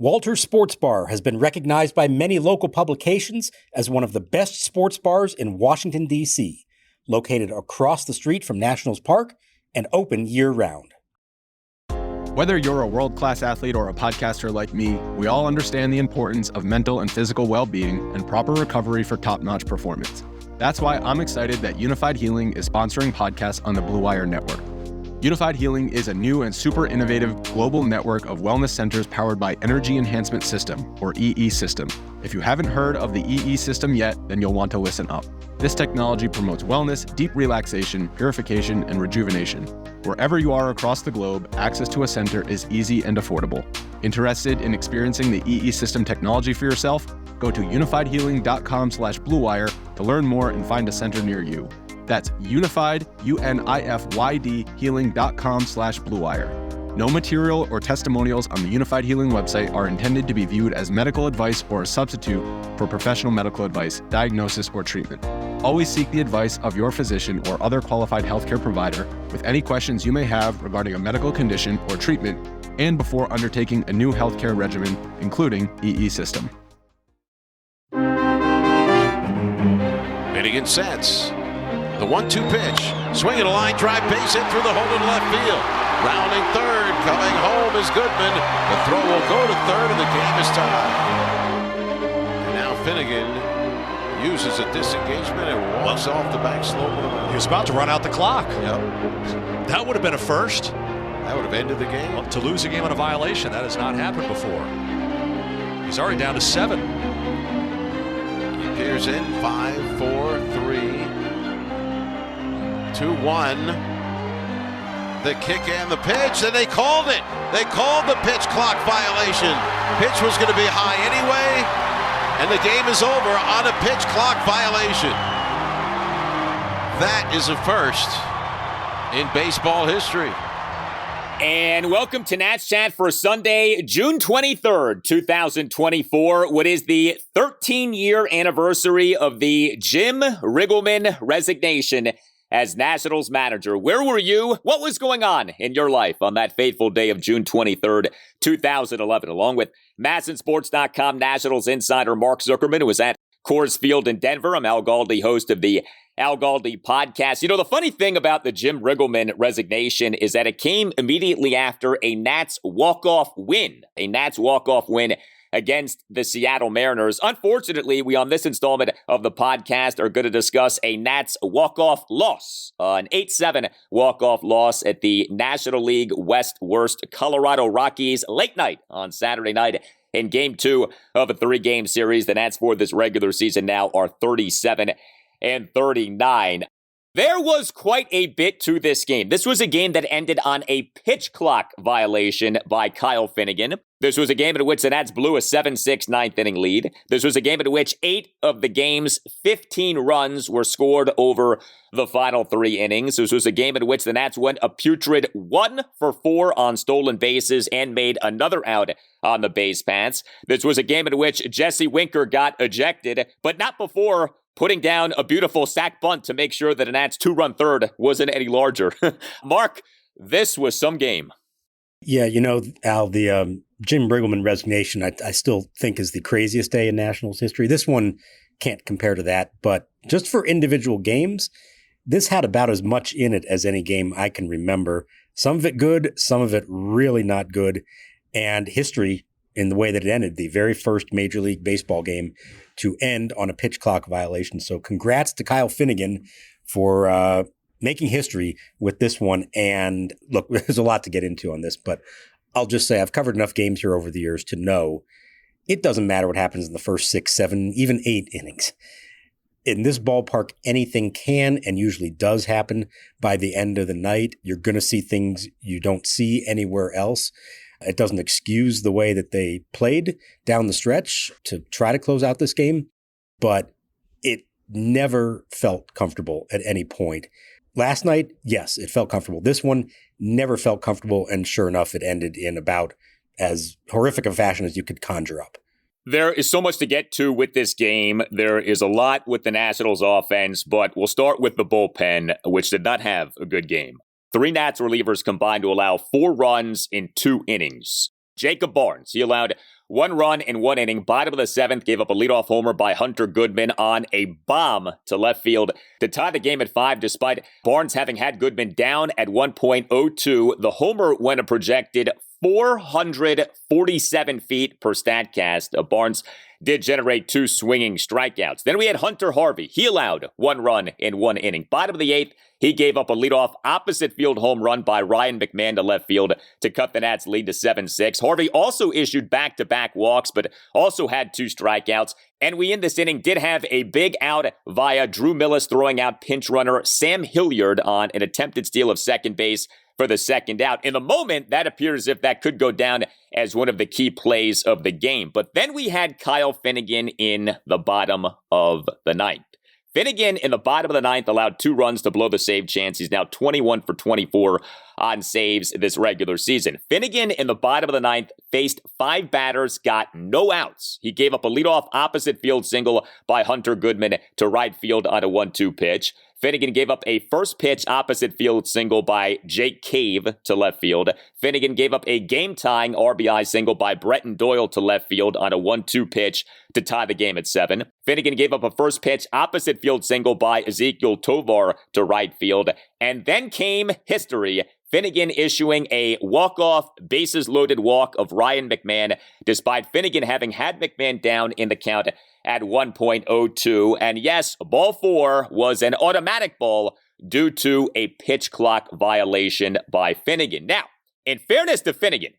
Walter's Sports Bar has been recognized by many local publications as one of the best sports bars in Washington, D.C., located across the street from Nationals Park and open year-round. Whether you're a world-class athlete or a podcaster like me, we all understand the importance of mental and physical well-being and proper recovery for top-notch performance. That's why I'm excited that Unified Healing is sponsoring podcasts on the Blue Wire Network. Unified Healing is a new and super innovative global network of wellness centers powered by Energy Enhancement System, or EE System. If you haven't heard of the EE System yet, then you'll want to listen up. This technology promotes wellness, deep relaxation, purification, and rejuvenation. Wherever you are across the globe, access to a center is easy and affordable. Interested in experiencing the EE System technology for yourself? Go to unifiedhealing.com/bluewire to learn more and find a center near you. That's unified, UNIFYD, healing.com/bluewire. No material or testimonials on the Unified Healing website are intended to be viewed as medical advice or a substitute for professional medical advice, diagnosis, or treatment. Always seek the advice of your physician or other qualified healthcare provider with any questions you may have regarding a medical condition or treatment and before undertaking a new healthcare regimen, including EE System. Finnegan sets. The 1-2 pitch. Swinging a line drive, base hit through the hole in left field. Rounding third, coming home is Goodman. The throw will go to third and the game is tied. And now Finnegan uses a disengagement and walks off the back slope of the mound. He was about to run out the clock. Yep. That would have been a first. That would have ended the game. Well, to lose a game on a violation, that has not happened before. He's already down to 7. He appears in 5-4-3. 2-1. The kick and the pitch, and they called it. They called the pitch clock violation. Pitch was going to be high anyway, and the game is over on a pitch clock violation. That is a first in baseball history. And welcome to Nats Chat for Sunday, June 23rd, 2024. What is the 13-year anniversary of the Jim Riggleman resignation as Nationals manager. Where were you? What was going on in your life on that fateful day of June 23rd, 2011? Along with MASNsports.com Nationals insider Mark Zuckerman, who was at Coors Field in Denver. I'm Al Galdi, host of the Al Galdi podcast. You know, the funny thing about the Jim Riggleman resignation is that it came immediately after a Nats walk-off win. A Nats walk-off win against the Seattle Mariners. Unfortunately, we on this installment of the podcast are going to discuss a Nats walk-off loss, an 8-7 walk-off loss at the National League West Worst Colorado Rockies late night on Saturday night in Game 2 of a 3-game series. The Nats for this regular season now are 37-39. There was quite a bit to this game. This was a game that ended on a pitch clock violation by Kyle Finnegan. This was a game in which the Nats blew a 7-6 ninth-inning lead. This was a game in which 8 of the game's 15 runs were scored over the final 3 innings. This was a game in which the Nats went a putrid 1-for-4 on stolen bases and made another out on the base paths. This was a game in which Jesse Winker got ejected, but not before putting down a beautiful sac bunt to make sure that a Nats 2-run third wasn't any larger. Mark, this was some game. Yeah, you know, Al, the Jim Riggleman resignation, I still think is the craziest day in Nationals history. This one can't compare to that, but just for individual games, this had about as much in it as any game I can remember. Some of it good, some of it really not good, and history in the way that it ended, the very first Major League Baseball game to end on a pitch clock violation. So congrats to Kyle Finnegan for making history with this one. And look, there's a lot to get into on this, but I'll just say I've covered enough games here over the years to know it doesn't matter what happens in the first 6, 7, even 8 innings. In this ballpark, anything can and usually does happen by the end of the night. You're going to see things you don't see anywhere else. It doesn't excuse the way that they played down the stretch to try to close out this game, but it never felt comfortable at any point. Last night, yes, it felt comfortable. This one never felt comfortable, and sure enough, it ended in about as horrific a fashion as you could conjure up. There is so much to get to with this game. There is a lot with the Nationals offense, but we'll start with the bullpen, which did not have a good game. 3 Nats relievers combined to allow 4 runs in 2 innings. Jacob Barnes, he allowed 1 run in 1 inning. Bottom of the 7th, gave up a leadoff homer by Hunter Goodman on a bomb to left field to tie the game at 5, despite Barnes having had Goodman down at 1.02. The homer went a projected 447 feet per Statcast. Barnes did generate 2 swinging strikeouts. Then we had Hunter Harvey. He allowed 1 run in 1 inning. Bottom of the 8th, he gave up a leadoff opposite field home run by Ryan McMahon to left field to cut the Nats' lead to 7-6. Harvey also issued back-to-back walks, but also had 2 strikeouts. And we, in this inning, did have a big out via Drew Millas throwing out pinch runner Sam Hilliard on an attempted steal of second base for the second out. In the moment, that appears as if that could go down as one of the key plays of the game. But then we had Kyle Finnegan in the bottom of the 9th. Finnegan in the bottom of the 9th allowed 2 runs to blow the save chance. He's now 21 for 24 on saves this regular season. Finnegan in the bottom of the 9th faced 5 batters, got no outs. He gave up a leadoff opposite field single by Hunter Goodman to right field on a 1-2 pitch. Finnegan gave up a first pitch opposite field single by Jake Cave to left field. Finnegan gave up a game-tying RBI single by Bretton Doyle to left field on a 1-2 pitch to tie the game at 7. Finnegan gave up a first pitch opposite field single by Ezekiel Tovar to right field. And then came history. Finnegan issuing a walk-off, bases-loaded walk of Ryan McMahon, despite Finnegan having had McMahon down in the count at 1.02. And yes, ball 4 was an automatic ball due to a pitch clock violation by Finnegan. Now, in fairness to Finnegan,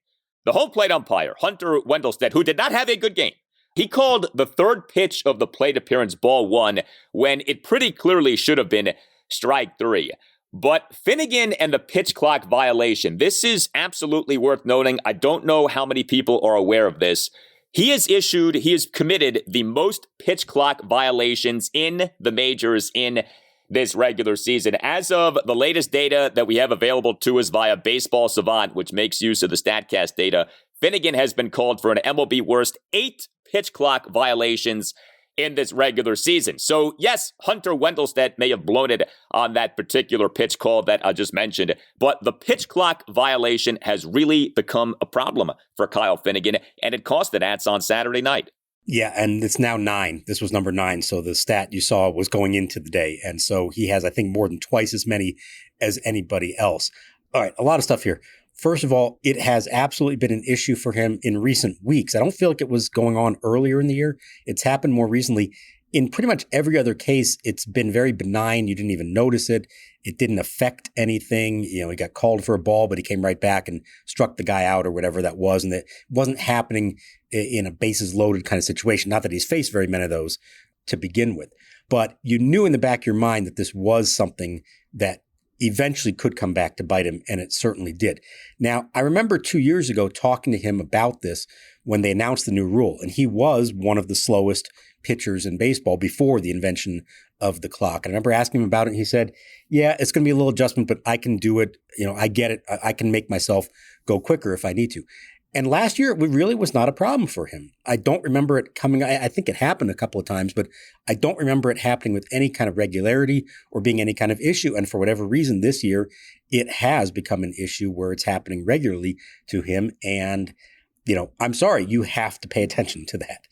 the home plate umpire, Hunter Wendelstedt, who did not have a good game, he called the 3rd pitch of the plate appearance ball 1 when it pretty clearly should have been strike 3. But Finnegan and the pitch clock violation, this is absolutely worth noting. I don't know how many people are aware of this. He has committed the most pitch clock violations in the majors in this regular season. As of the latest data that we have available to us via Baseball Savant, which makes use of the StatCast data, Finnegan has been called for an MLB worst 8 pitch clock violations in this regular season. So yes, Hunter Wendelstedt may have blown it on that particular pitch call that I just mentioned, but the pitch clock violation has really become a problem for Kyle Finnegan, and it cost the Nats on Saturday night. Yeah, and it's now 9. This was number 9, so the stat you saw was going into the day, and so he has, I think, more than twice as many as anybody else. All right, a lot of stuff here. First of all, it has absolutely been an issue for him in recent weeks. I don't feel like it was going on earlier in the year. It's happened more recently. In pretty much every other case, it's been very benign. You didn't even notice it. It didn't affect anything. You know, he got called for a ball, but he came right back and struck the guy out or whatever that was. And it wasn't happening in a bases loaded kind of situation. Not that he's faced very many of those to begin with. But you knew in the back of your mind that this was something that eventually could come back to bite him, and it certainly did. Now, I remember 2 years ago talking to him about this when they announced the new rule, and he was one of the slowest pitchers in baseball before the invention of the clock. And I remember asking him about it, and he said, yeah, it's going to be a little adjustment, but I can do it. You know, I get it. I can make myself go quicker if I need to. And last year, it really was not a problem for him. I don't remember it coming. I think it happened a couple of times, but I don't remember it happening with any kind of regularity or being any kind of issue. And for whatever reason, this year, it has become an issue where it's happening regularly to him. And, you know, I'm sorry, you have to pay attention to that.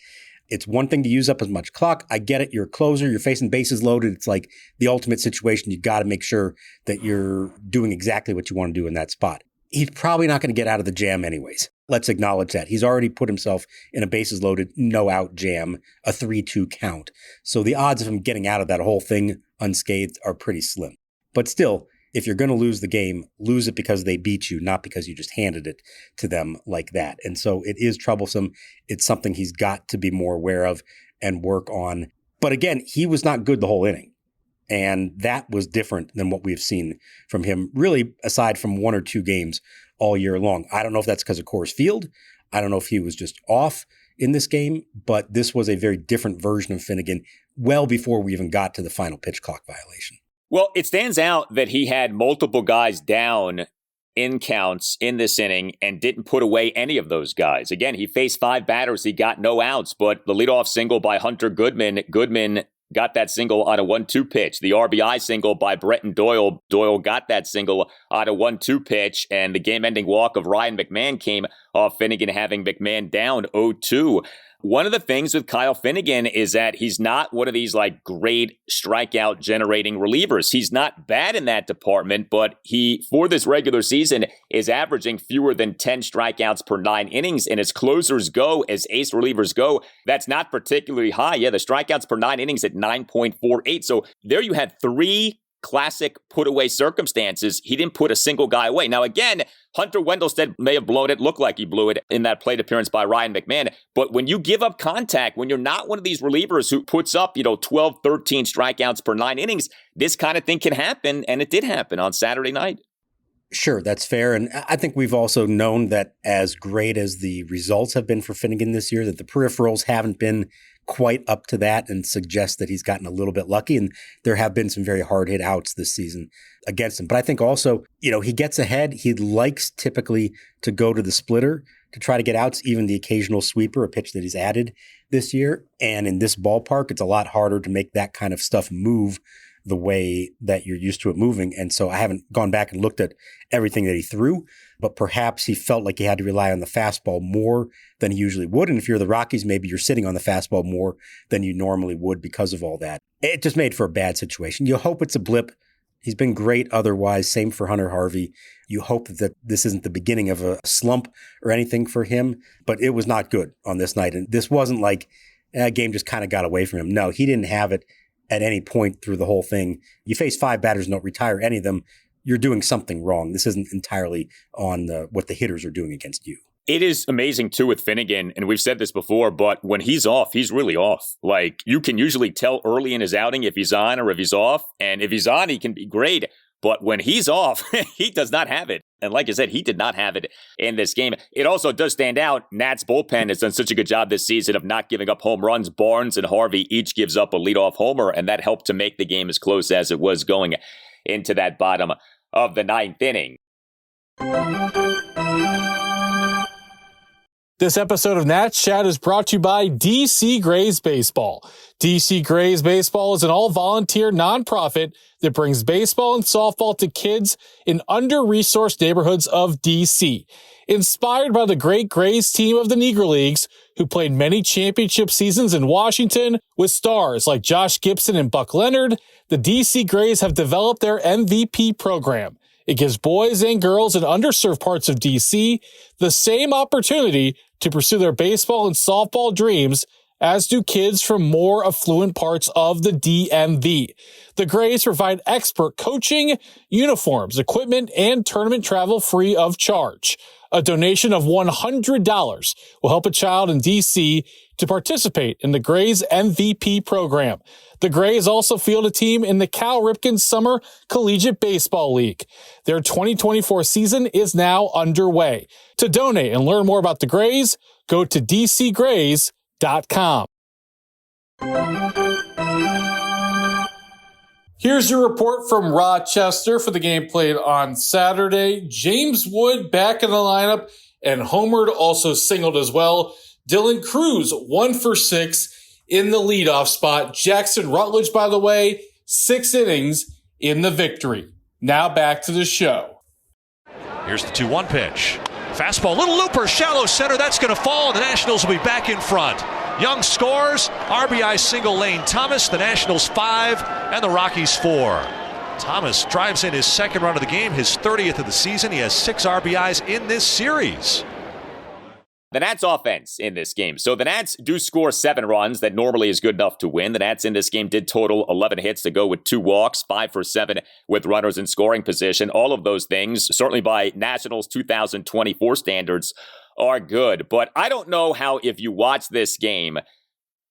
It's one thing to use up as much clock. I get it. You're a closer. You're facing bases loaded. It's like the ultimate situation. You got to make sure that you're doing exactly what you want to do in that spot. He's probably not going to get out of the jam anyways. Let's acknowledge that. He's already put himself in a bases loaded, no out jam, a 3-2 count. So the odds of him getting out of that whole thing unscathed are pretty slim. But still, if you're going to lose the game, lose it because they beat you, not because you just handed it to them like that. And so it is troublesome. It's something he's got to be more aware of and work on. But again, he was not good the whole inning. And that was different than what we've seen from him, really, aside from 1 or 2 games all year long. I don't know if that's because of Coors Field. I don't know if he was just off in this game, but this was a very different version of Finnegan well before we even got to the final pitch clock violation. Well, it stands out that he had multiple guys down in counts in this inning and didn't put away any of those guys. Again, he faced 5 batters. He got no outs, but the leadoff single by Hunter Goodman got that single on a 1-2 pitch. The RBI single by Bretton Doyle. Doyle got that single on a 1-2 pitch, and the game-ending walk of Ryan McMahon came off Finnegan having McMahon down 0-2. One of the things with Kyle Finnegan is that he's not one of these like great strikeout generating relievers. He's not bad in that department, but he, for this regular season, is averaging fewer than 10 strikeouts per 9 innings. And as closers go, as ace relievers go, that's not particularly high. Yeah, the strikeouts per 9 innings at 9.48. So there you had 3 classic put away circumstances. He didn't put a single guy away. Now, again, Hunter Wendelstedt may have blown it, looked like he blew it in that plate appearance by Ryan McMahon. But when you give up contact, when you're not one of these relievers who puts up, 12, 13 strikeouts per 9 innings, this kind of thing can happen. And it did happen on Saturday night. Sure, that's fair. And I think we've also known that as great as the results have been for Finnegan this year, that the peripherals haven't been quite up to that and suggest that he's gotten a little bit lucky. And there have been some very hard hit outs this season against him. But I think also, he gets ahead. He likes typically to go to the splitter to try to get outs, even the occasional sweeper, a pitch that he's added this year. And in this ballpark, it's a lot harder to make that kind of stuff move the way that you're used to it moving. And so I haven't gone back and looked at everything that he threw, but perhaps he felt like he had to rely on the fastball more than he usually would. And if you're the Rockies, maybe you're sitting on the fastball more than you normally would because of all that. It just made for a bad situation. You hope it's a blip. He's been great otherwise. Same for Hunter Harvey. You hope that this isn't the beginning of a slump or anything for him, but it was not good on this night. And this wasn't like a game just kind of got away from him. No, he didn't have it at any point through the whole thing. You face 5 batters and don't retire any of them, you're doing something wrong. This isn't entirely on what the hitters are doing against you. It is amazing, too, with Finnegan, and we've said this before, but when he's off, he's really off. Like, you can usually tell early in his outing if he's on or if he's off, and if he's on, he can be great. But when he's off, he does not have it. And like I said, he did not have it in this game. It also does stand out. Nats bullpen has done such a good job this season of not giving up home runs. Barnes and Harvey each gives up a leadoff homer, and that helped to make the game as close as it was going into that bottom of the 9th inning. This episode of Nats Chat is brought to you by DC Grays Baseball. DC Grays Baseball is an all-volunteer nonprofit that brings baseball and softball to kids in under-resourced neighborhoods of DC. Inspired by the great Grays team of the Negro Leagues, who played many championship seasons in Washington with stars like Josh Gibson and Buck Leonard, the DC Grays have developed their MVP program. It gives boys and girls in underserved parts of DC the same opportunity to pursue their baseball and softball dreams as do kids from more affluent parts of the DMV. The Grays provide expert coaching, uniforms, equipment, and tournament travel free of charge. A donation of $100 will help a child in DC to participate in the Grays MVP program. The Grays also field a team in the Cal Ripken Summer Collegiate Baseball League. Their 2024 season is now underway. To donate and learn more about the Grays, go to dcgrays.com. Here's your report from Rochester for the game played on Saturday. James Wood back in the lineup, and Homerd also singled as well. Dylan Cruz 1 for 6 in the leadoff spot. Jackson Rutledge, by the way, 6 innings in the victory. Now back to the show. Here's the 2-1 pitch. Fastball, little looper, shallow center. That's going to fall. The Nationals will be back in front. Young scores. RBI single Lane Thomas. The Nationals 5 and the Rockies 4. Thomas drives in his second run of the game, his 30th of the season. He has 6 RBIs in this series. The Nats offense in this game. So the Nats do score 7 runs. That normally is good enough to win. The Nats in this game did total 11 hits to go with 2 walks, 5 for 7 with runners in scoring position. All of those things, certainly by Nationals 2024 standards, are good. But I don't know how, if you watch this game,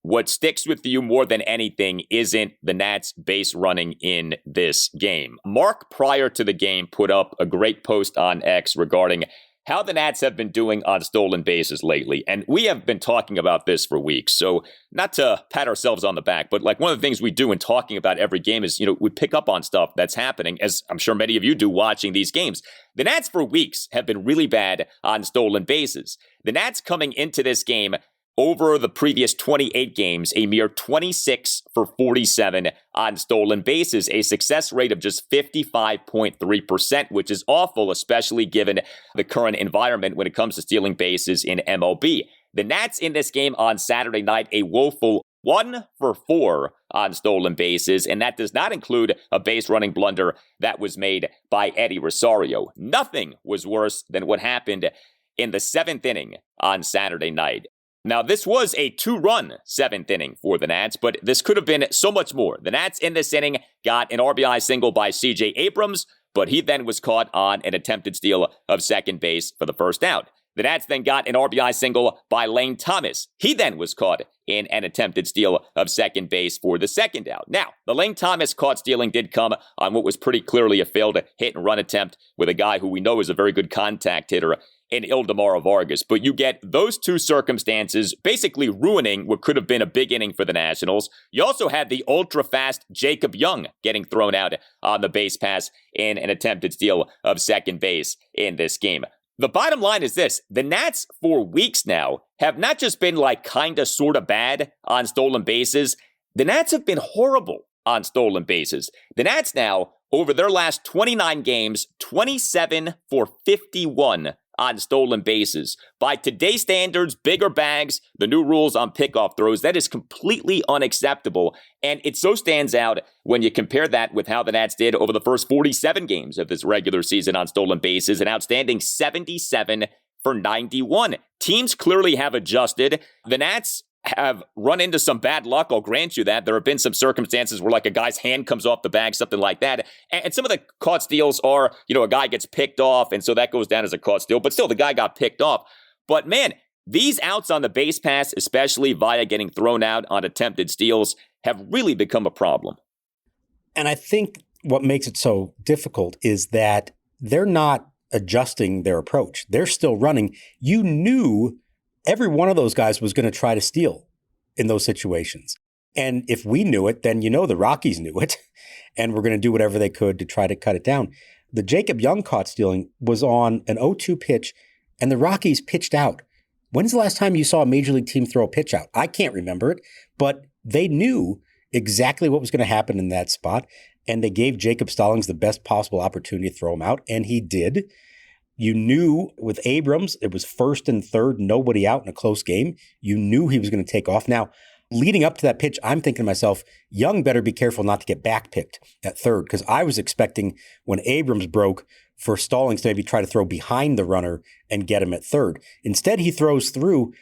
what sticks with you more than anything isn't the Nats base running in this game. Mark, prior to the game, put up a great post on X regarding how the Nats have been doing on stolen bases lately. And we have been talking about this for weeks. So not to pat ourselves on the back, but like one of the things we do in talking about every game is, we pick up on stuff that's happening, as I'm sure many of you do watching these games. The Nats for weeks have been really bad on stolen bases. The Nats coming into this game over the previous 28 games, a mere 26 for 47 on stolen bases, a success rate of just 55.3%, which is awful, especially given the current environment when it comes to stealing bases in MLB. The Nats in this game on Saturday night, a woeful 1 for 4 on stolen bases, and that does not include a base running blunder that was made by Eddie Rosario. Nothing was worse than what happened in the 7th inning on Saturday night. Now, this was a 2-run 7th inning for the Nats, but this could have been so much more. The Nats in this inning got an RBI single by C.J. Abrams, but he then was caught on an attempted steal of second base for the first out. The Nats then got an RBI single by Lane Thomas. He then was caught in an attempted steal of second base for the second out. Now, the Lane Thomas caught stealing did come on what was pretty clearly a failed hit-and-run attempt with a guy who we know is a very good contact hitter in Ildemaro Vargas. But you get those two circumstances basically ruining what could have been a big inning for the Nationals. You also had the ultra-fast Jacob Young getting thrown out on the base pass in an attempted steal of second base in this game. The bottom line is this: the Nats for weeks now have not just been like kinda sorta bad on stolen bases, the Nats have been horrible on stolen bases. The Nats now, over their last 29 games, 27 for 51 on stolen bases. By today's standards, bigger bags, the new rules on pickoff throws, that is completely unacceptable. And it so stands out when you compare that with how the Nats did over the first 47 games of this regular season on stolen bases, an outstanding 77 for 91. Teams clearly have adjusted. The Nats have run into some bad luck, I'll grant you that. There have been some circumstances where like a guy's hand comes off the bag, something like that. And some of the caught steals are, a guy gets picked off, and so that goes down as a caught steal. But still, the guy got picked off. But man, these outs on the base pass, especially via getting thrown out on attempted steals, have really become a problem. And I think what makes it so difficult is that they're not adjusting their approach. They're still running. You knew every one of those guys was going to try to steal in those situations. And if we knew it, then the Rockies knew it, and we're going to do whatever they could to try to cut it down. The Jacob Young caught stealing was on an 0-2 pitch, and the Rockies pitched out. When's the last time you saw a major league team throw a pitch out? I can't remember it, but they knew exactly what was going to happen in that spot, and they gave Jacob Stallings the best possible opportunity to throw him out, and he did. You knew with Abrams, it was first and third, nobody out in a close game. You knew he was going to take off. Now, leading up to that pitch, I'm thinking to myself, Young better be careful not to get backpicked at third, because I was expecting when Abrams broke for Stallings to maybe try to throw behind the runner and get him at third. Instead, he throws through,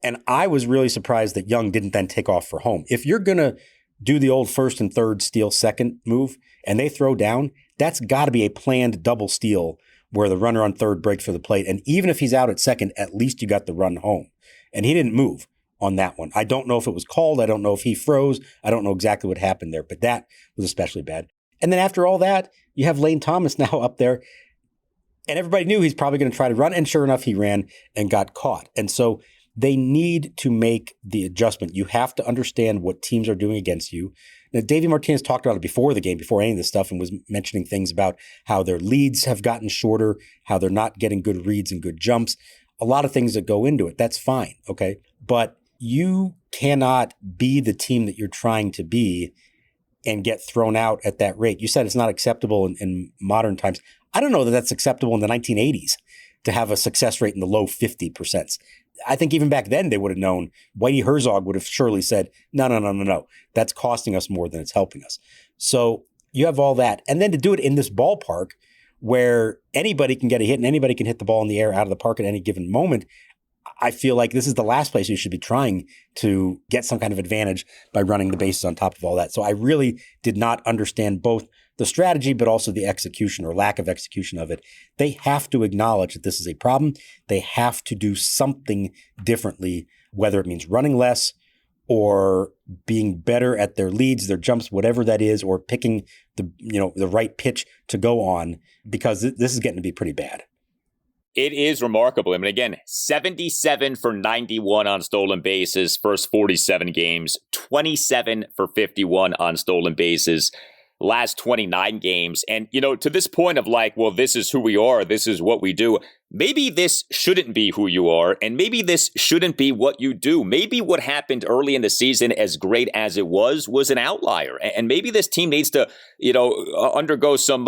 and I was really surprised that Young didn't then take off for home. If you're going to do the old first and third steal second move and they throw down, that's got to be a planned double steal where the runner on third breaks for the plate. And even if he's out at second, at least you got the run home. And he didn't move on that one. I don't know if it was called. I don't know if he froze. I don't know exactly what happened there, but that was especially bad. And then after all that, you have Lane Thomas now up there, and everybody knew he's probably going to try to run. And sure enough, he ran and got caught. And so they need to make the adjustment. You have to understand what teams are doing against you. Now, Davey Martinez talked about it before the game, before any of this stuff, and was mentioning things about how their leads have gotten shorter, how they're not getting good reads and good jumps, a lot of things that go into it. That's fine, okay? But you cannot be the team that you're trying to be and get thrown out at that rate. You said it's not acceptable in modern times. I don't know that that's acceptable in the 1980s to have a success rate in the low 50%. I think even back then they would have known. Whitey Herzog would have surely said, no. That's costing us more than it's helping us. So you have all that. And then to do it in this ballpark where anybody can get a hit and anybody can hit the ball in the air out of the park at any given moment, I feel like this is the last place you should be trying to get some kind of advantage by running the bases on top of all that. So I really did not understand both the strategy, but also the execution or lack of execution of it. They have to acknowledge that this is a problem. They have to do something differently, whether it means running less or being better at their leads, their jumps, whatever that is, or picking the right pitch to go on, because this is getting to be pretty bad. It is remarkable. I mean, again, 77 for 91 on stolen bases, first 47 games, 27 for 51 on stolen bases, last 29 games. And, to this point of like, well, this is who we are, this is what we do. maybe this shouldn't be who you are, and maybe this shouldn't be what you do. Maybe what happened early in the season, as great as it was an outlier. And maybe this team needs to, undergo some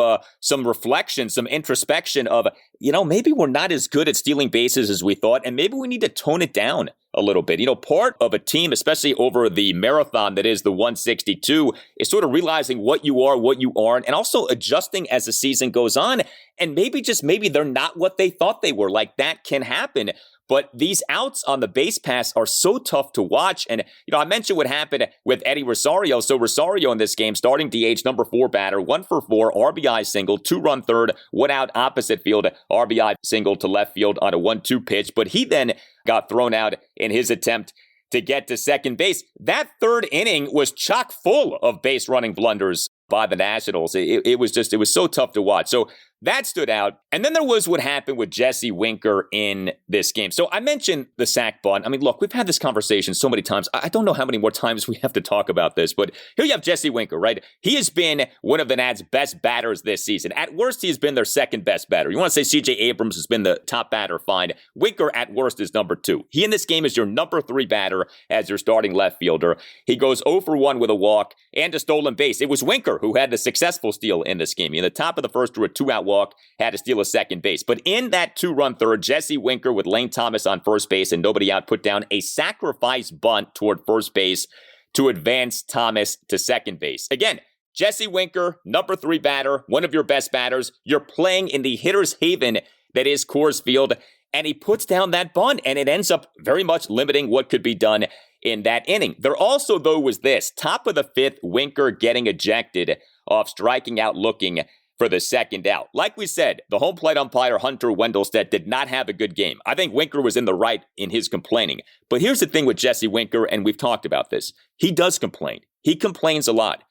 reflection, some introspection of, maybe we're not as good at stealing bases as we thought, and maybe we need to tone it down a little bit. Part of a team, especially over the marathon that is the 162, is sort of realizing what you are, what you aren't, and also adjusting as the season goes on. And maybe they're not what they thought they were. Like, that can happen. But these outs on the base pass are so tough to watch. And, I mentioned what happened with Eddie Rosario. So Rosario in this game, starting DH, number 4 batter, 1 for 4, RBI single, 2-run third, 1 out opposite field, RBI single to left field on a 1-2 pitch. But he then got thrown out in his attempt to get to second base. That third inning was chock full of base running blunders by the Nationals. It was so tough to watch. So that stood out. And then there was what happened with Jesse Winker in this game. So I mentioned the sack bunt. I mean, look, we've had this conversation so many times. I don't know how many more times we have to talk about this, but here you have Jesse Winker, right? He has been one of the Nats' best batters this season. At worst, he has been their second best batter. You want to say CJ Abrams has been the top batter, fine. Winker at worst is number 2. He in this game is your number 3 batter as your starting left fielder. He goes 0 for 1 with a walk and a stolen base. It was Winker who had the successful steal in this game. In the top of the first, drew a 2-out walk, had to steal a second base. But in that 2-run third, Jesse Winker with Lane Thomas on first base and nobody out put down a sacrifice bunt toward first base to advance Thomas to second base. Again, Jesse Winker, number 3 batter, one of your best batters. You're playing in the hitter's haven that is Coors Field, and he puts down that bunt, and it ends up very much limiting what could be done in that inning. There also, though, was this. Top of the 5th, Winker getting ejected off striking out looking for the second out. Like we said, the home plate umpire, Hunter Wendelstedt, did not have a good game. I think Winker was in the right in his complaining. But here's the thing with Jesse Winker, and we've talked about this. He does complain. He complains a lot.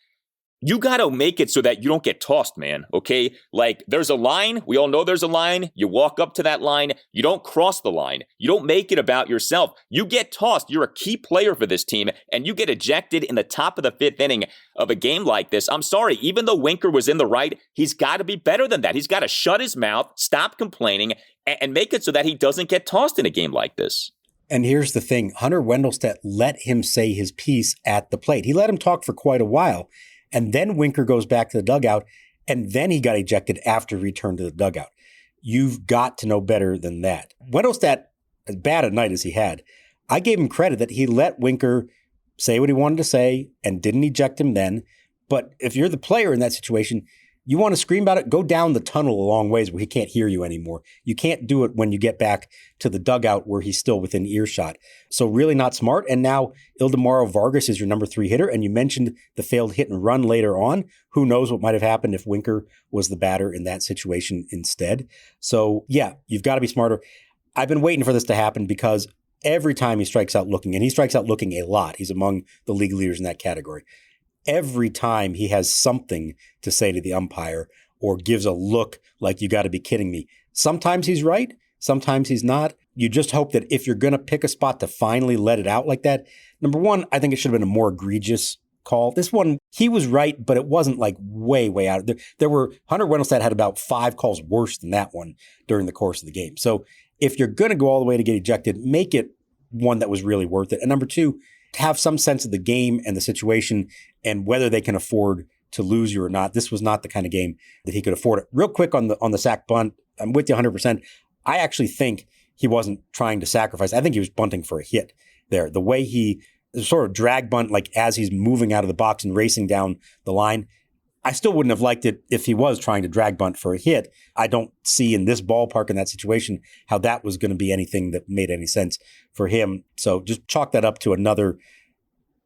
You got to make it so that you don't get tossed, man, okay? Like, there's a line. We all know there's a line. You walk up to that line. You don't cross the line. You don't make it about yourself. You get tossed. You're a key player for this team, and you get ejected in the top of the 5th inning of a game like this. I'm sorry. Even though Winker was in the right, he's got to be better than that. He's got to shut his mouth, stop complaining, and make it so that he doesn't get tossed in a game like this. And here's the thing. Hunter Wendelstedt let him say his piece at the plate. He let him talk for quite a while. And then Winker goes back to the dugout, and then he got ejected after he returned to the dugout. You've got to know better than that. Wendelstedt, as bad a night as he had, I gave him credit that he let Winker say what he wanted to say and didn't eject him then. But if you're the player in that situation, you want to scream about it, go down the tunnel a long ways where he can't hear you anymore. You can't do it when you get back to the dugout where he's still within earshot. So really not smart. And now Ildemaro Vargas is your number 3 hitter. And you mentioned the failed hit and run later on. Who knows what might have happened if Winker was the batter in that situation instead. So yeah, you've got to be smarter. I've been waiting for this to happen because every time he strikes out looking, and he strikes out looking a lot, he's among the league leaders in that category. Every time he has something to say to the umpire or gives a look like, you got to be kidding me. Sometimes he's right. Sometimes he's not. You just hope that if you're going to pick a spot to finally let it out like that, number one, I think it should have been a more egregious call. This one, he was right, but it wasn't like way out. There were, Hunter Wendelstedt had about 5 calls worse than that one during the course of the game. So if you're going to go all the way to get ejected, make it one that was really worth it. And number 2, have some sense of the game and the situation and whether they can afford to lose you or not. This was not the kind of game that he could afford it. Real quick on the sack bunt, I'm with you 100%. I actually think he wasn't trying to sacrifice. I think he was bunting for a hit there. The way he sort of drag bunt, like as he's moving out of the box and racing down the line, I still wouldn't have liked it if he was trying to drag bunt for a hit. I don't see in this ballpark in that situation how that was going to be anything that made any sense for him. So just chalk that up to another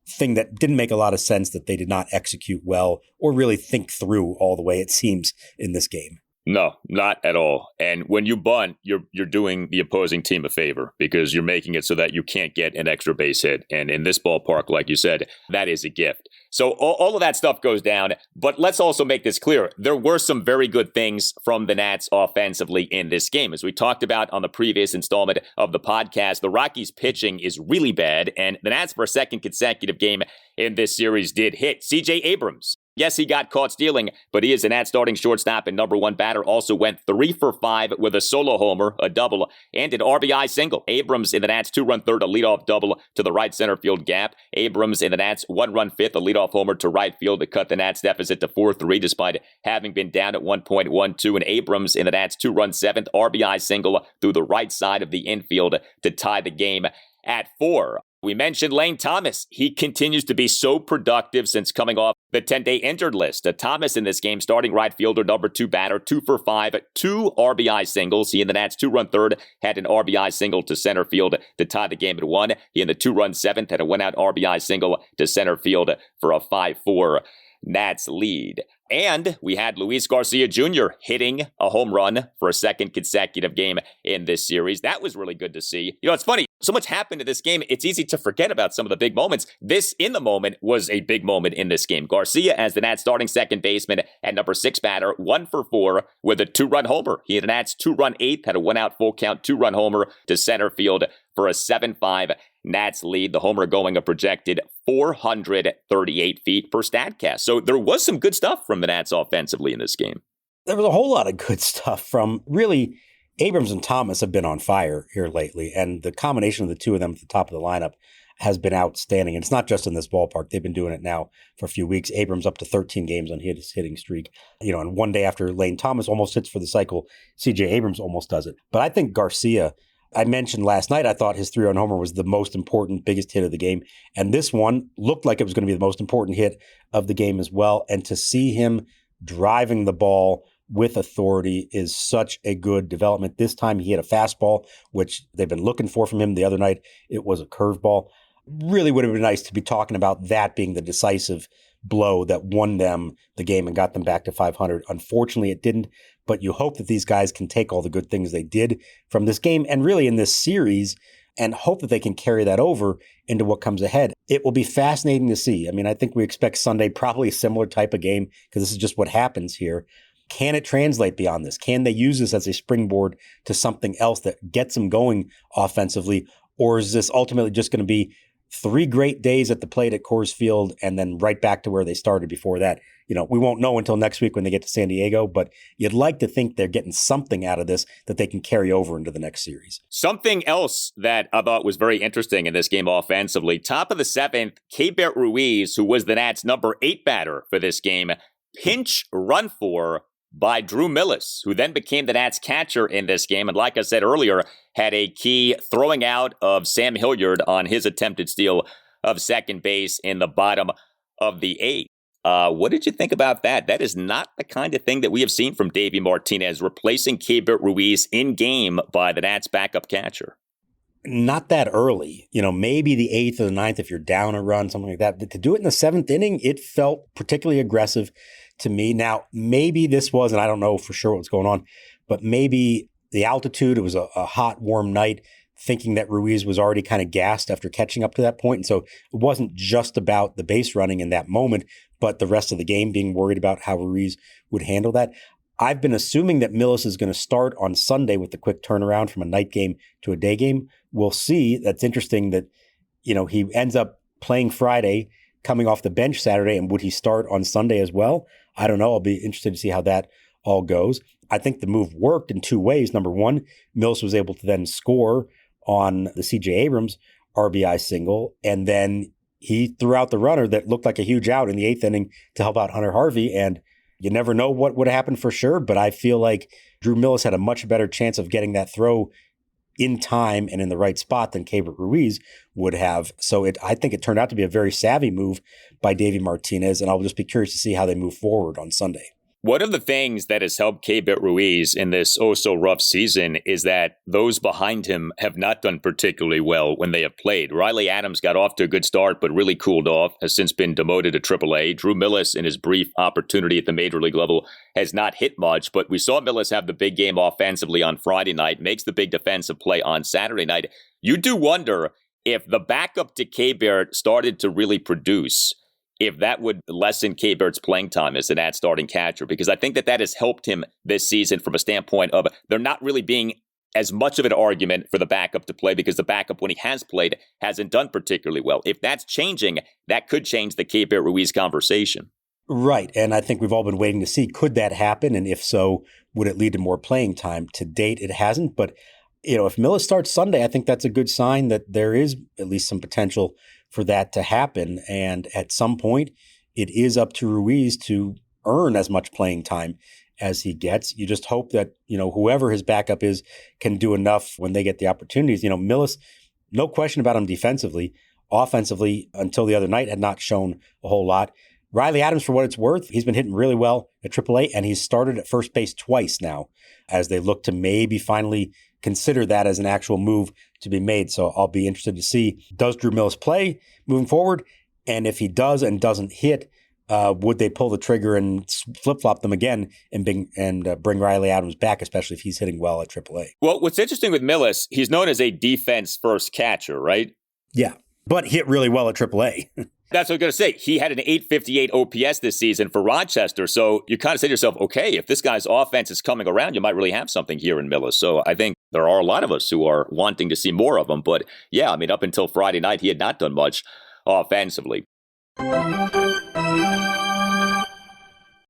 thing that didn't make a lot of sense that they did not execute well or really think through all the way it seems in this game. No, not at all. And when you bunt, you're doing the opposing team a favor because you're making it so that you can't get an extra base hit. And in this ballpark, like you said, that is a gift. So all of that stuff goes down. But let's also make this clear. There were some very good things from the Nats offensively in this game. As we talked about on the previous installment of the podcast, the Rockies pitching is really bad. And the Nats, for a second consecutive game in this series, did hit C.J. Abrams Yes, he got caught stealing, but he is an starting shortstop and number one batter. Also went 3 for 5 with a solo homer, a double, and an RBI single. Abrams in the Nats 2-run third, a leadoff double to the right center field gap. Abrams in the Nats 1-run fifth, a leadoff homer to right field to cut the Nats deficit to 4-3 despite having been down at 1.12. And Abrams in the Nats 2-run seventh, RBI single through the right side of the infield to tie the game at 4. We mentioned Lane Thomas. He continues to be so productive since coming off the 10-day injured list. Thomas in this game, starting right fielder, number 2 batter, 2 for 5, 2 RBI singles. He in the Nats 2-run third had an RBI single to center field to tie the game at 1. He in the 2-run seventh had a 1-out RBI single to center field for a 5-4 Nats lead. And we had Luis Garcia Jr. hitting a home run for a second consecutive game in this series. That was really good to see. You know, it's funny. So much happened in this game, it's easy to forget about some of the big moments. This, in the moment, was a big moment in this game. Garcia, as the Nats starting second baseman and number 6 batter, 1 for 4 with a 2-run homer. He had a Nats 2-run eighth, had a 1-out full count 2-run homer to center field for a 7-5 Nats lead. The homer going a projected 438 feet per Statcast. So there was some good stuff from the Nats offensively in this game. There was a whole lot of good stuff from really Abrams and Thomas have been on fire here lately, and the combination of the two of them at the top of the lineup has been outstanding. And it's not just in this ballpark. They've been doing it now for a few weeks. Abrams up to 13 games on his hitting streak. You know, and one day after Lane Thomas almost hits for the cycle, C.J. Abrams almost does it. But I think Garcia, I mentioned last night, I thought his 3-run homer was the most important, biggest hit of the game. And this one looked like it was going to be the most important hit of the game as well. And to see him driving the ball with authority is such a good development. This time he hit a fastball, which they've been looking for from him. The other night, it was a curveball. Really would have been nice to be talking about that being the decisive blow that won them the game and got them back to 500. Unfortunately, it didn't, but you hope that these guys can take all the good things they did from this game and really in this series and hope that they can carry that over into what comes ahead. It will be fascinating to see. I mean, I think we expect Sunday probably a similar type of game because this is just what happens here. Can it translate beyond this? Can they use this as a springboard to something else that gets them going offensively? Or is this ultimately just going to be 3 great days at the plate at Coors Field and then right back to where they started before that? You know, we won't know until next week when they get to San Diego, but you'd like to think they're getting something out of this that they can carry over into the next series. Something else that I thought was very interesting in this game offensively, top of the 7th, Keibert Ruiz, who was the Nats number 8 batter for this game, pinch run for by Drew Millas, who then became the Nats catcher in this game. And like I said earlier, had a key throwing out of Sam Hilliard on his attempted steal of second base in the bottom of the 8th. What did you think about that? That is not the kind of thing that we have seen from Davey Martinez, replacing Keibert Ruiz in game by the Nats backup catcher. Not that early, you know, maybe the 8th or the 9th if you're down a run, something like that. But to do it in the 7th inning, it felt particularly aggressive to me. Now, maybe this was, and I don't know for sure what's going on, but maybe the altitude, it was a hot, warm night, thinking that Ruiz was already kind of gassed after catching up to that point. And so it wasn't just about the base running in that moment, but the rest of the game being worried about how Ruiz would handle that. I've been assuming that Millas is going to start on Sunday with the quick turnaround from a night game to a day game. We'll see. That's interesting that, you know, he ends up playing Friday, coming off the bench Saturday, and would he start on Sunday as well? I don't know. I'll be interested to see how that all goes. I think the move worked in 2 ways. Number one, Mills was able to then score on the C.J. Abrams RBI single, and then he threw out the runner that looked like a huge out in the 8th inning to help out Hunter Harvey, and you never know what would happen for sure, but I feel like Drew Millas had a much better chance of getting that throw in time and in the right spot than Keibert Ruiz would have. So I think it turned out to be a very savvy move by Davey Martinez, and I'll just be curious to see how they move forward on Sunday. One of the things that has helped Keibert Ruiz in this oh-so-rough season is that those behind him have not done particularly well when they have played. Riley Adams got off to a good start, but really cooled off, has since been demoted to AAA. Drew Millas, in his brief opportunity at the major league level, has not hit much, but we saw Millas have the big game offensively on Friday night, makes the big defensive play on Saturday night. You do wonder if the backup to Keibert started to really produce, if that would lessen Keibert's playing time as an starting catcher, because I think that has helped him this season from a standpoint of there not really being as much of an argument for the backup to play, because the backup, when he has played, hasn't done particularly well. If that's changing, that could change the Keibert Ruiz conversation. Right. And I think we've all been waiting to see, could that happen? And if so, would it lead to more playing time? To date, it hasn't. But, if Millas starts Sunday, I think that's a good sign that there is at least some potential for that to happen. And at some point, it is up to Ruiz to earn as much playing time as he gets. You just hope that, whoever his backup is can do enough when they get the opportunities. Millas, no question about him defensively. Offensively, until the other night, had not shown a whole lot. Riley Adams, for what it's worth, he's been hitting really well at AAA, and he's started at first base twice now as they look to maybe finally consider that as an actual move to be made. So I'll be interested to see, does Drew Millas play moving forward? And if he does and doesn't hit, would they pull the trigger and flip-flop them again and bring Riley Adams back, especially if he's hitting well at AAA? Well, what's interesting with Millas, he's known as a defense-first catcher, right? Yeah, but hit really well at AAA. That's what I was going to say. He had an 858 OPS this season for Rochester. So you kind of say to yourself, okay, if this guy's offense is coming around, you might really have something here in Millas. So I think there are a lot of us who are wanting to see more of him. But yeah, up until Friday night, he had not done much offensively.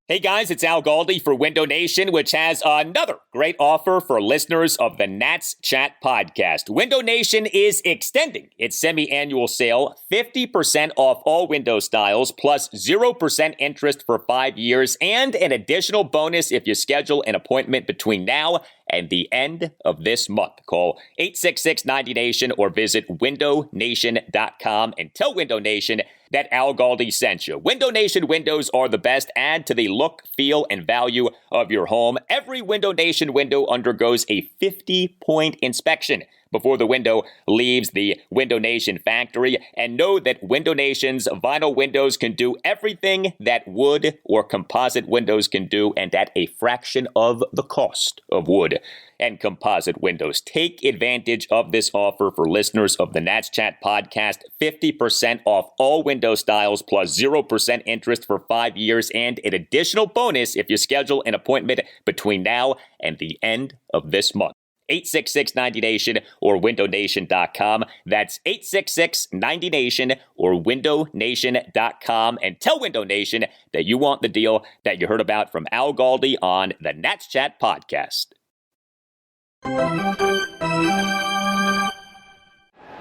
Hey guys, it's Al Galdi for Window Nation, which has another great offer for listeners of the Nats Chat podcast. Window Nation is extending its semi-annual sale, 50% off all window styles, plus 0% interest for 5 years, and an additional bonus if you schedule an appointment between now and the end of this month. Call 866-90-NATION or visit windownation.com and tell Window Nation that Al Galdi sent you. Window Nation windows are the best. Add to the look, feel, and value of your home. Every Window Nation window undergoes a 50-point inspection before the window leaves the Window Nation factory. And know that Window Nation's vinyl windows can do everything that wood or composite windows can do, and at a fraction of the cost of wood and composite windows. Take advantage of this offer for listeners of the Nats Chat podcast. 50% off all window styles plus 0% interest for 5 years, and an additional bonus if you schedule an appointment between now and the end of this month. 866-90-NATION or windownation.com. That's 866-90-NATION or windownation.com. And tell Window Nation that you want the deal that you heard about from Al Galdi on the Nats Chat podcast.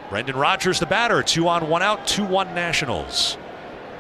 Brendan Rodgers, the batter. 2 on, 1 out, 2-1 Nationals.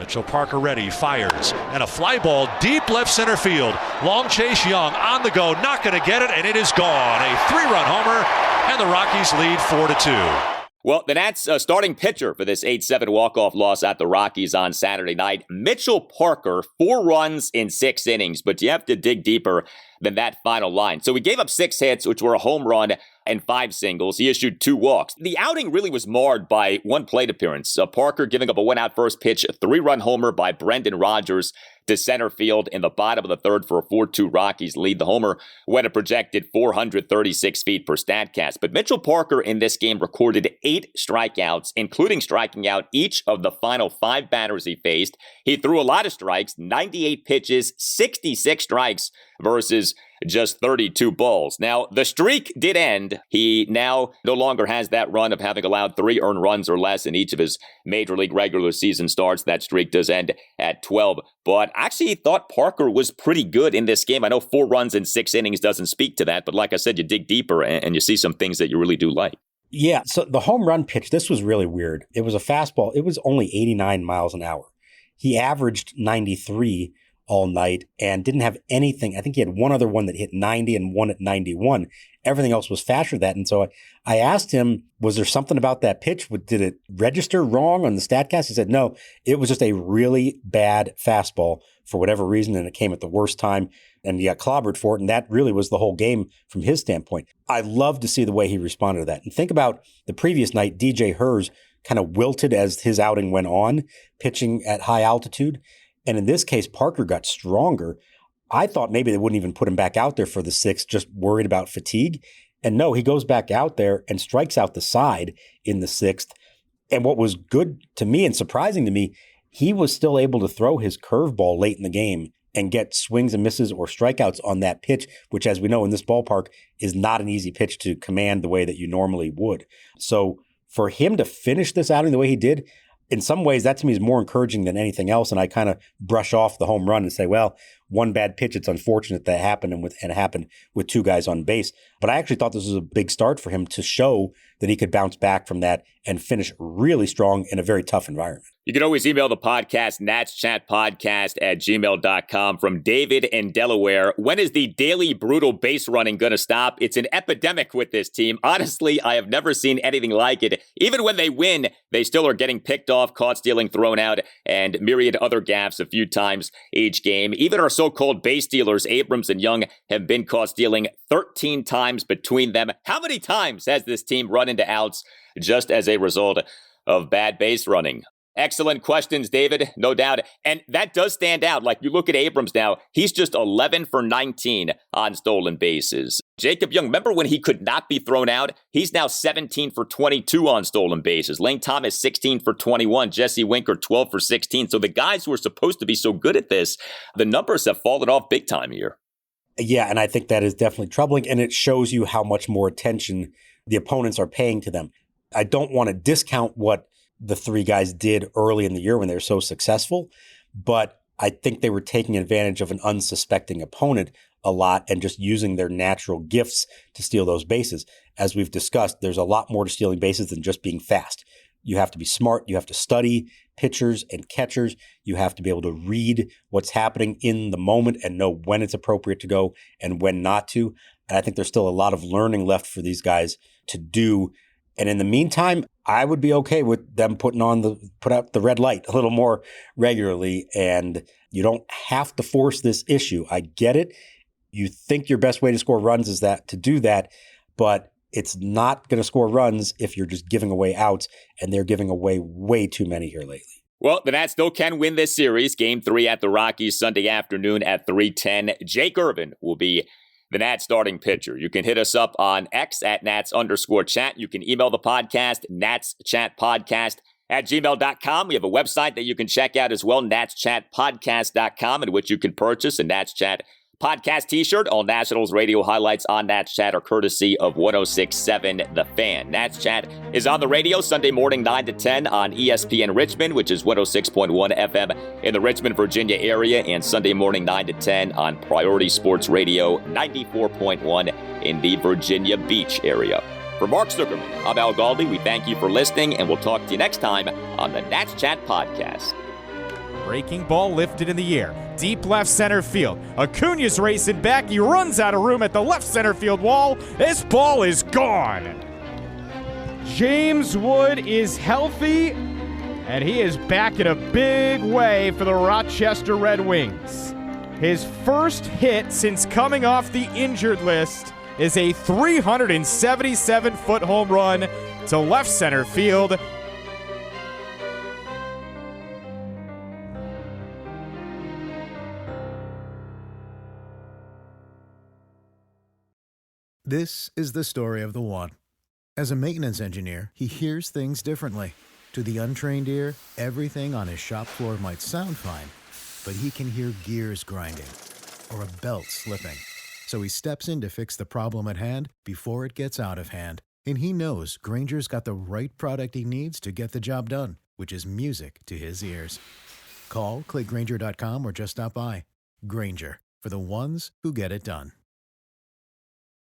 Mitchell Parker ready, fires, and a fly ball deep left center field. Long chase, Young on the go, not going to get it, and it is gone. A 3-run homer, and the Rockies lead 4-2. Well, the Nats starting pitcher for this 8-7 walk-off loss at the Rockies on Saturday night, Mitchell Parker, 4 runs in 6 innings, but you have to dig deeper than that final line. So he gave up 6 hits, which were a home run, and 5 singles. He issued 2 walks. The outing really was marred by 1 plate appearance. Parker giving up a 1-out first pitch, a 3-run homer by Brendan Rodgers to center field in the bottom of the 3rd for a 4-2 Rockies lead. The homer went a projected 436 feet per Statcast. But Mitchell Parker in this game recorded 8 strikeouts, including striking out each of the final 5 batters he faced. He threw a lot of strikes, 98 pitches, 66 strikes versus just 32 balls. Now, the streak did end. He now no longer has that run of having allowed 3 earned runs or less in each of his Major League regular season starts. That streak does end at 12. But I actually thought Parker was pretty good in this game. I know 4 runs in 6 innings doesn't speak to that, but like I said, you dig deeper and you see some things that you really do like. Yeah, so the home run pitch, this was really weird. It was a fastball. It was only 89 miles an hour. He averaged 93 all night and didn't have anything. I think he had one other one that hit 90 and one at 91. Everything else was faster than that. And so I asked him, was there something about that pitch? Did it register wrong on the Statcast? He said, no, it was just a really bad fastball for whatever reason, and it came at the worst time, and he got clobbered for it, and that really was the whole game from his standpoint. I love to see the way he responded to that. And think about the previous night, DJ Hers kind of wilted as his outing went on, pitching at high altitude. And in this case, Parker got stronger. I thought maybe they wouldn't even put him back out there for the 6th, just worried about fatigue. And no, he goes back out there and strikes out the side in the 6th. And what was good to me and surprising to me, he was still able to throw his curveball late in the game and get swings and misses or strikeouts on that pitch, which, as we know, in this ballpark is not an easy pitch to command the way that you normally would. So for him to finish this outing the way he did, in some ways, that to me is more encouraging than anything else. And I kind of brush off the home run and say, well, one bad pitch, it's unfortunate that happened and it happened with two guys on base. But I actually thought this was a big start for him to show that he could bounce back from that and finish really strong in a very tough environment. You can always email the podcast, natschatpodcast@gmail.com. From David in Delaware. When is the daily brutal base running going to stop? It's an epidemic with this team. Honestly, I have never seen anything like it. Even when they win, they still are getting picked off, caught stealing, thrown out, and myriad other gaffes a few times each game. Even our so-called base stealers, Abrams and Young, have been caught stealing 13 times between them. How many times has this team run into outs just as a result of bad base running? Excellent questions, David, no doubt. And that does stand out. Like, you look at Abrams now, he's just 11 for 19 on stolen bases. Jacob Young, remember when he could not be thrown out? He's now 17 for 22 on stolen bases. Lane Thomas, 16 for 21. Jesse Winker, 12 for 16. So the guys who are supposed to be so good at this, the numbers have fallen off big time here. Yeah, and I think that is definitely troubling, and it shows you how much more attention the opponents are paying to them. I don't want to discount what the three guys did early in the year when they were so successful, but I think they were taking advantage of an unsuspecting opponent a lot and just using their natural gifts to steal those bases. As we've discussed, there's a lot more to stealing bases than just being fast. You have to be smart. You have to study pitchers and catchers. You have to be able to read what's happening in the moment and know when it's appropriate to go and when not to. And I think there's still a lot of learning left for these guys to do. And in the meantime, I would be okay with them put out the red light a little more regularly. And you don't have to force this issue. I get it. You think your best way to score runs is to do that, but it's not going to score runs if you're just giving away outs, and they're giving away way too many here lately. Well, the Nats still can win this series. Game 3 at the Rockies Sunday afternoon at 3:10. Jake Irvin will be the Nats starting pitcher. You can hit us up on X at Nats_chat. You can email the podcast, natschatpodcast@gmail.com. We have a website that you can check out as well, natschatpodcast.com, in which you can purchase a Nats Chat podcast t-shirt. All Nationals radio highlights on Nats Chat are courtesy of 106.7 The Fan. Nats Chat is on the radio Sunday morning 9 to 10 on ESPN Richmond, which is 106.1 FM in the Richmond, Virginia area, and Sunday morning 9 to 10 on Priority Sports Radio 94.1 in the Virginia Beach area. For Mark Zuckerman, I'm Al Galdi. We thank you for listening, and we'll talk to you next time on the Nats Chat Podcast. Breaking ball lifted in the air. Deep left center field. Acuña's racing back. He runs out of room at the left center field wall. This ball is gone. James Wood is healthy, and he is back in a big way for the Rochester Red Wings. His first hit since coming off the injured list is a 377-foot home run to left center field. This is the story of the one. As a maintenance engineer, he hears things differently. To the untrained ear, everything on his shop floor might sound fine, but he can hear gears grinding or a belt slipping. So he steps in to fix the problem at hand before it gets out of hand. And he knows Grainger's got the right product he needs to get the job done, which is music to his ears. Call, click Grainger.com, or just stop by. Grainger, for the ones who get it done.